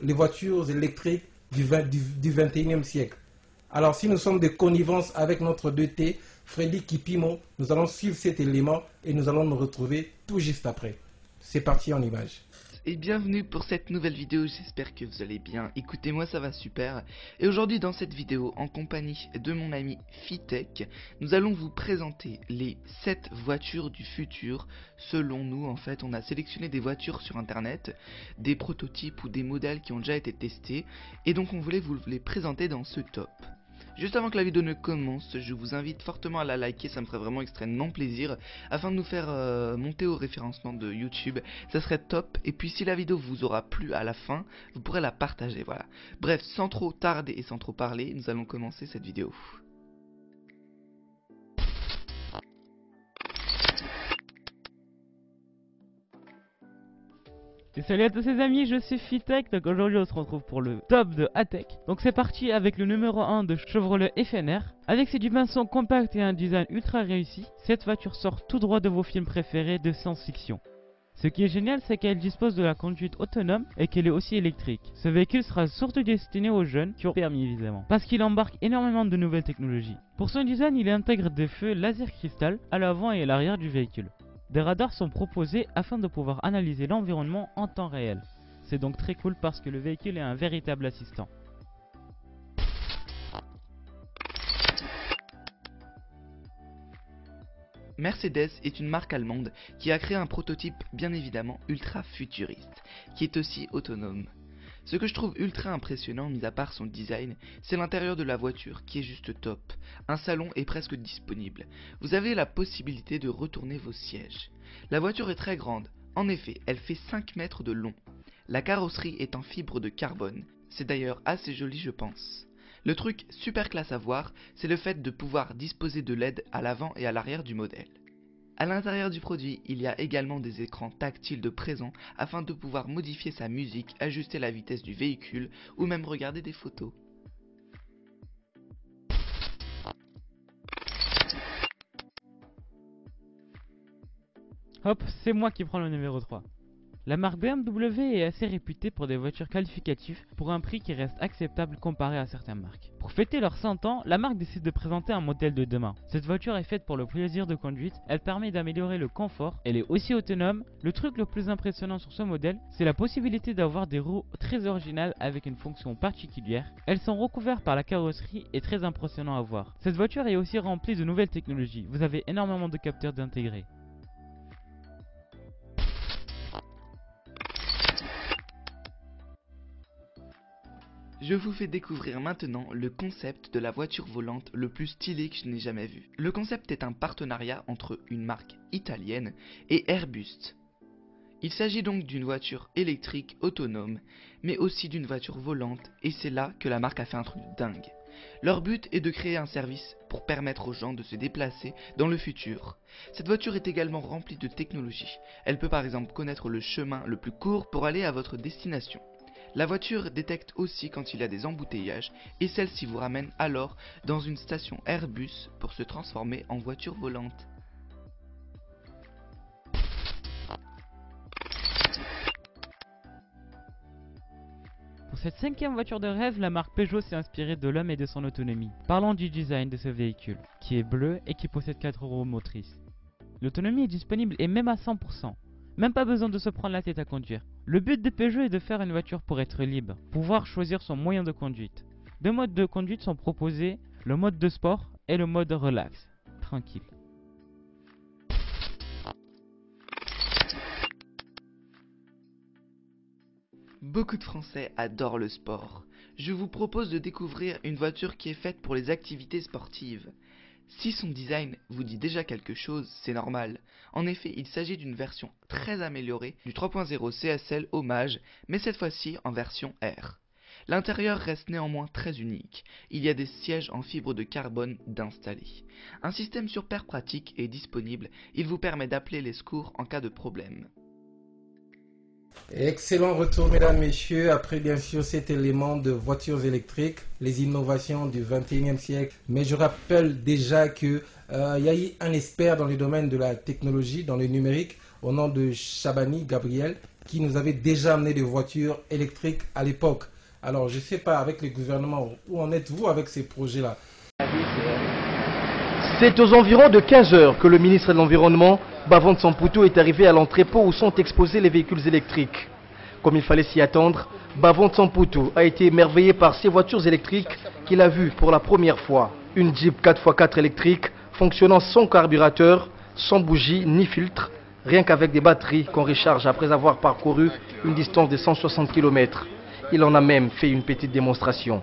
les voitures électriques du 21e siècle. Alors, si nous sommes de connivence avec notre 2T, Freddy Kipimo, nous allons suivre cet élément et nous allons nous retrouver tout juste après. C'est parti en image. Et bienvenue pour cette nouvelle vidéo, j'espère que vous allez bien. Écoutez, moi ça va super. Et aujourd'hui dans cette vidéo, en compagnie de mon ami Fitech, nous allons vous présenter les 7 voitures du futur. Selon nous, en fait, on a sélectionné des voitures sur internet, des prototypes ou des modèles qui ont déjà été testés. Et donc on voulait vous les présenter dans ce top. Juste avant que la vidéo ne commence, je vous invite fortement à la liker, ça me ferait vraiment extrêmement plaisir, afin de nous faire monter au référencement de YouTube, ça serait top. Et puis si la vidéo vous aura plu à la fin, vous pourrez la partager, voilà. Bref, sans trop tarder et sans trop parler, nous allons commencer cette vidéo. Et salut à tous les amis, je suis Fitech, donc aujourd'hui on se retrouve pour le top de Atech. Donc c'est parti avec le numéro 1 de Chevrolet FNR. Avec ses dimensions compactes et un design ultra réussi, cette voiture sort tout droit de vos films préférés de science-fiction. Ce qui est génial, c'est qu'elle dispose de la conduite autonome et qu'elle est aussi électrique. Ce véhicule sera surtout destiné aux jeunes qui ont permis évidemment, parce qu'il embarque énormément de nouvelles technologies. Pour son design, il intègre des feux laser cristal à l'avant et à l'arrière du véhicule. Des radars sont proposés afin de pouvoir analyser l'environnement en temps réel. C'est donc très cool parce que le véhicule est un véritable assistant. Mercedes est une marque allemande qui a créé un prototype bien évidemment ultra futuriste, qui est aussi autonome. Ce que je trouve ultra impressionnant, mis à part son design, c'est l'intérieur de la voiture qui est juste top. Un salon est presque disponible. Vous avez la possibilité de retourner vos sièges. La voiture est très grande. En effet, elle fait 5 mètres de long. La carrosserie est en fibre de carbone. C'est d'ailleurs assez joli, je pense. Le truc super classe à voir, c'est le fait de pouvoir disposer de LED à l'avant et à l'arrière du modèle. À l'intérieur du produit, il y a également des écrans tactiles de présent afin de pouvoir modifier sa musique, ajuster la vitesse du véhicule ou même regarder des photos. Hop, c'est moi qui prends le numéro 3. La marque BMW est assez réputée pour des voitures qualificatives pour un prix qui reste acceptable comparé à certaines marques. Pour fêter leurs 100 ans, la marque décide de présenter un modèle de demain. Cette voiture est faite pour le plaisir de conduite, elle permet d'améliorer le confort, elle est aussi autonome. Le truc le plus impressionnant sur ce modèle, c'est la possibilité d'avoir des roues très originales avec une fonction particulière. Elles sont recouvertes par la carrosserie et très impressionnant à voir. Cette voiture est aussi remplie de nouvelles technologies, vous avez énormément de capteurs intégrés. Je vous fais découvrir maintenant le concept de la voiture volante le plus stylé que je n'ai jamais vu. Le concept est un partenariat entre une marque italienne et Airbus. Il s'agit donc d'une voiture électrique autonome, mais aussi d'une voiture volante, et c'est là que la marque a fait un truc dingue. Leur but est de créer un service pour permettre aux gens de se déplacer dans le futur. Cette voiture est également remplie de technologie. Elle peut par exemple connaître le chemin le plus court pour aller à votre destination. La voiture détecte aussi quand il y a des embouteillages et celle-ci vous ramène alors dans une station Airbus pour se transformer en voiture volante. Pour cette 5e voiture de rêve, la marque Peugeot s'est inspirée de l'homme et de son autonomie. Parlons du design de ce véhicule, qui est bleu et qui possède 4 roues motrices. L'autonomie est disponible et même à 100%. Même pas besoin de se prendre la tête à conduire. Le but de Peugeot est de faire une voiture pour être libre, pouvoir choisir son moyen de conduite. 2 modes de conduite sont proposés, le mode de sport et le mode relax, tranquille. Beaucoup de Français adorent le sport. Je vous propose de découvrir une voiture qui est faite pour les activités sportives. Si son design vous dit déjà quelque chose, c'est normal. En effet, il s'agit d'une version très améliorée du 3.0 CSL Hommage, mais cette fois-ci en version R. L'intérieur reste néanmoins très unique. Il y a des sièges en fibre de carbone d'installer. Un système sur paire pratique est disponible. Il vous permet d'appeler les secours en cas de problème. Excellent retour, mesdames, messieurs, après bien sûr cet élément de voitures électriques, les innovations du 21e siècle. Mais je rappelle déjà qu'il y a eu un expert dans le domaine de la technologie, dans le numérique, au nom de Chabani Gabriel, qui nous avait déjà amené des voitures électriques à l'époque. Alors je ne sais pas avec les gouvernements, où en êtes-vous avec ces projets-là? C'est aux environs de 15 heures que le ministre de l'Environnement, Bavante Samputu, est arrivé à l'entrepôt où sont exposés les véhicules électriques. Comme il fallait s'y attendre, Bavante Samputu a été émerveillé par ces voitures électriques qu'il a vues pour la première fois. Une Jeep 4x4 électrique fonctionnant sans carburateur, sans bougie ni filtre, rien qu'avec des batteries qu'on recharge après avoir parcouru une distance de 160 km. Il en a même fait une petite démonstration.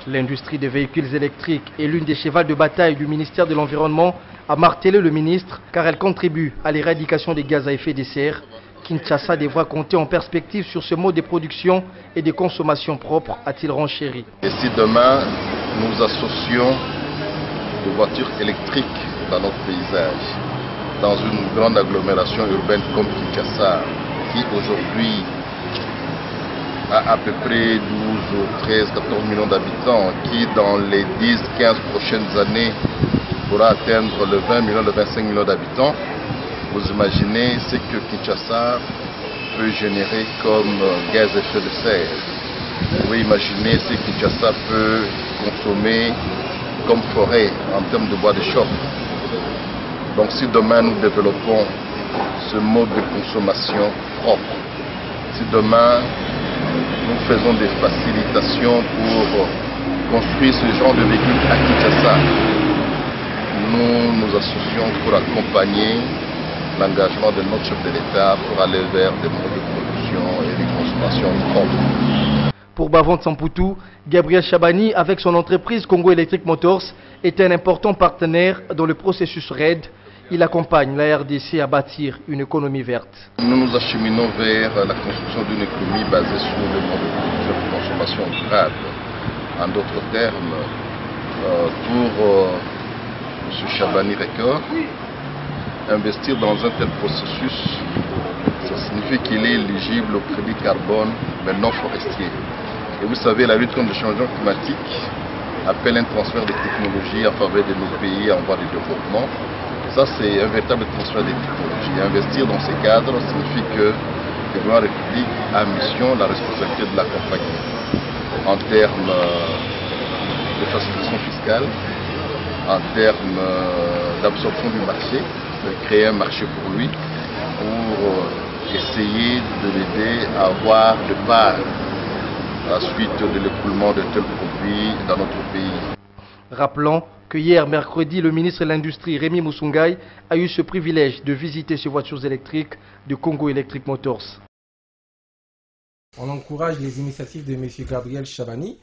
L'industrie des véhicules électriques est l'une des chevals de bataille du ministère de l'Environnement, a martelé le ministre, car elle contribue à l'éradication des gaz à effet de serre. Kinshasa devra compter en perspective sur ce mode de production et de consommation propre, a-t-il renchéri. Et si demain nous associons de voitures électriques dans notre paysage, dans une grande agglomération urbaine comme Kinshasa, qui aujourd'hui à peu près 12, 13, 14 millions d'habitants, qui dans les 10-15 prochaines années pourra atteindre le 20 millions, le 25 millions d'habitants, vous imaginez ce que Kinshasa peut générer comme gaz à effet de serre. Vous pouvez imaginer ce que Kinshasa peut consommer comme forêt en termes de bois de choc. Donc si demain nous développons ce mode de consommation propre, si demain nous faisons des facilitations pour construire ce genre de véhicules à Kinshasa, nous nous associons pour accompagner l'engagement de notre chef de l'État pour aller vers des modes de production et de consommation propres. Pour Bavante Samputu, Gabriel Chabani, avec son entreprise Congo Electric Motors, est un important partenaire dans le processus RED. Il accompagne la RDC à bâtir une économie verte. Nous nous acheminons vers la construction d'une économie basée sur le mode de production de consommation durable. En d'autres termes, pour M. Chabani Record, investir dans un tel processus, ça signifie qu'il est éligible au crédit carbone, mais non forestier. Et vous savez, la lutte contre le changement climatique appelle un transfert de technologies en faveur de nos pays en voie de développement. Ça, c'est un véritable transfert de technologies. Investir dans ces cadres signifie que le gouvernement république a mission la responsabilité de l'accompagner en termes de facilitation fiscale, en termes d'absorption du marché, de créer un marché pour lui, pour essayer de l'aider à avoir de part à la suite de l'écoulement de tels produits dans notre pays. Rappelons que hier, mercredi, le ministre de l'Industrie, Rémi Musungai, a eu ce privilège de visiter ces voitures électriques de Congo Electric Motors. On encourage les initiatives de M. Gabriel Chabani